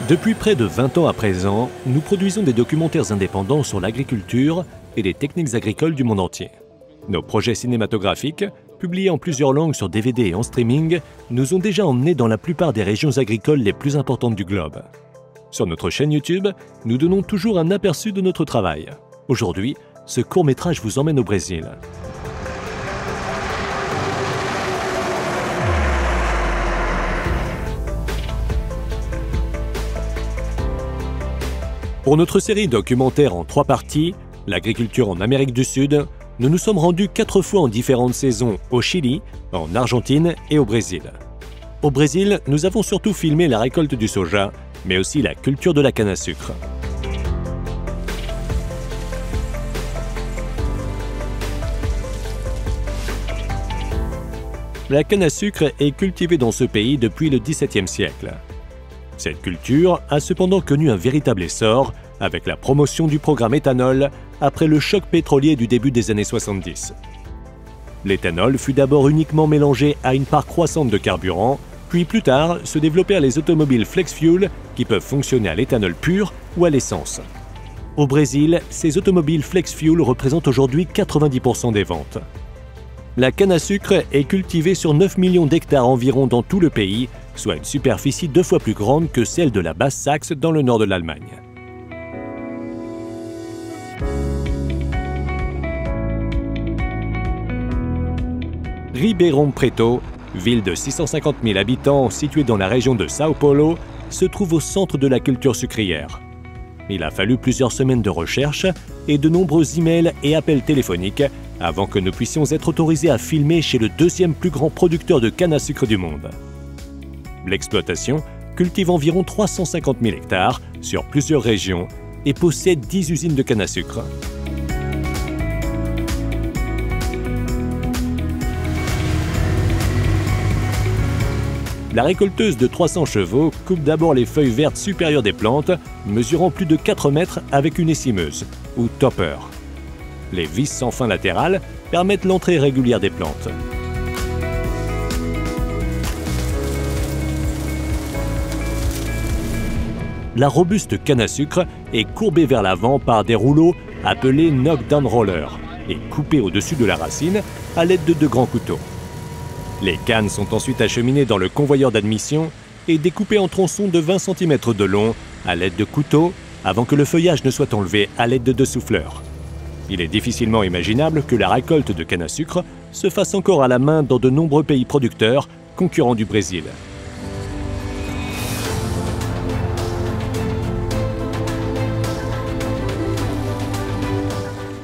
Depuis près de 20 ans à présent, nous produisons des documentaires indépendants sur l'agriculture et les techniques agricoles du monde entier. Nos projets cinématographiques, publiés en plusieurs langues sur DVD et en streaming, nous ont déjà emmenés dans la plupart des régions agricoles les plus importantes du globe. Sur notre chaîne YouTube, nous donnons toujours un aperçu de notre travail. Aujourd'hui, ce court-métrage vous emmène au Brésil. Pour notre série documentaire en 3 parties, l'agriculture en Amérique du Sud, nous nous sommes rendus 4 fois en différentes saisons au Chili, en Argentine et au Brésil. Au Brésil, nous avons surtout filmé la récolte du soja, mais aussi la culture de la canne à sucre. La canne à sucre est cultivée dans ce pays depuis le XVIIe siècle. Cette culture a cependant connu un véritable essor avec la promotion du programme éthanol après le choc pétrolier du début des années 70. L'éthanol fut d'abord uniquement mélangé à une part croissante de carburant, puis plus tard se développèrent les automobiles flex fuel qui peuvent fonctionner à l'éthanol pur ou à l'essence. Au Brésil, ces automobiles flex fuel représentent aujourd'hui 90% des ventes. La canne à sucre est cultivée sur 9 millions d'hectares environ dans tout le pays, soit une superficie 2 fois plus grande que celle de la Basse-Saxe dans le nord de l'Allemagne. Ribeirão Preto, ville de 650 000 habitants située dans la région de São Paulo, se trouve au centre de la culture sucrière. Il a fallu plusieurs semaines de recherche et de nombreux emails et appels téléphoniques avant que nous puissions être autorisés à filmer chez le 2e plus grand producteur de canne à sucre du monde. L'exploitation cultive environ 350 000 hectares sur plusieurs régions et possède 10 usines de canne à sucre. La récolteuse de 300 chevaux coupe d'abord les feuilles vertes supérieures des plantes, mesurant plus de 4 mètres avec une essimeuse, ou topper. Les vis sans fin latérales permettent l'entrée régulière des plantes. La robuste canne à sucre est courbée vers l'avant par des rouleaux appelés knockdown rollers et coupée au-dessus de la racine à l'aide de 2 grands couteaux. Les cannes sont ensuite acheminées dans le convoyeur d'admission et découpées en tronçons de 20 cm de long à l'aide de couteaux avant que le feuillage ne soit enlevé à l'aide de 2 souffleurs. Il est difficilement imaginable que la récolte de canne à sucre se fasse encore à la main dans de nombreux pays producteurs concurrents du Brésil.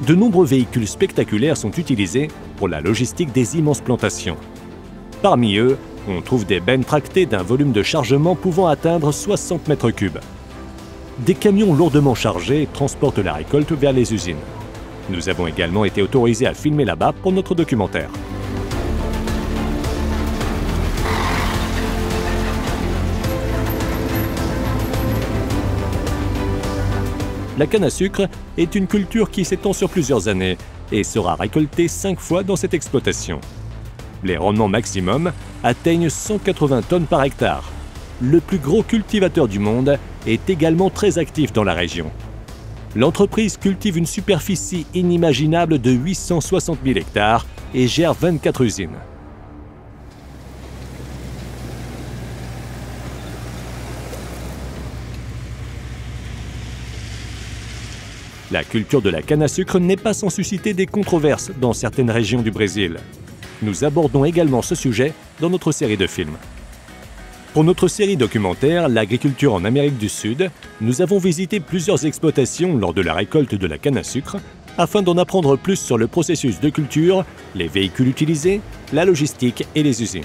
De nombreux véhicules spectaculaires sont utilisés pour la logistique des immenses plantations. Parmi eux, on trouve des bennes tractées d'un volume de chargement pouvant atteindre 60 mètres cubes. Des camions lourdement chargés transportent la récolte vers les usines. Nous avons également été autorisés à filmer là-bas pour notre documentaire. La canne à sucre est une culture qui s'étend sur plusieurs années et sera récoltée 5 fois dans cette exploitation. Les rendements maximums atteignent 180 tonnes par hectare. Le plus gros cultivateur du monde est également très actif dans la région. L'entreprise cultive une superficie inimaginable de 860 000 hectares et gère 24 usines. La culture de la canne à sucre n'est pas sans susciter des controverses dans certaines régions du Brésil. Nous abordons également ce sujet dans notre série de films. Pour notre série documentaire « L'agriculture en Amérique du Sud », nous avons visité plusieurs exploitations lors de la récolte de la canne à sucre afin d'en apprendre plus sur le processus de culture, les véhicules utilisés, la logistique et les usines.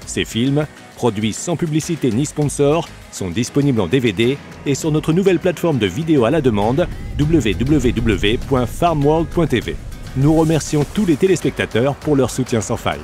Ces films, produits sans publicité ni sponsor, sont disponibles en DVD et sur notre nouvelle plateforme de vidéo à la demande www.farmworld.tv. Nous remercions tous les téléspectateurs pour leur soutien sans faille.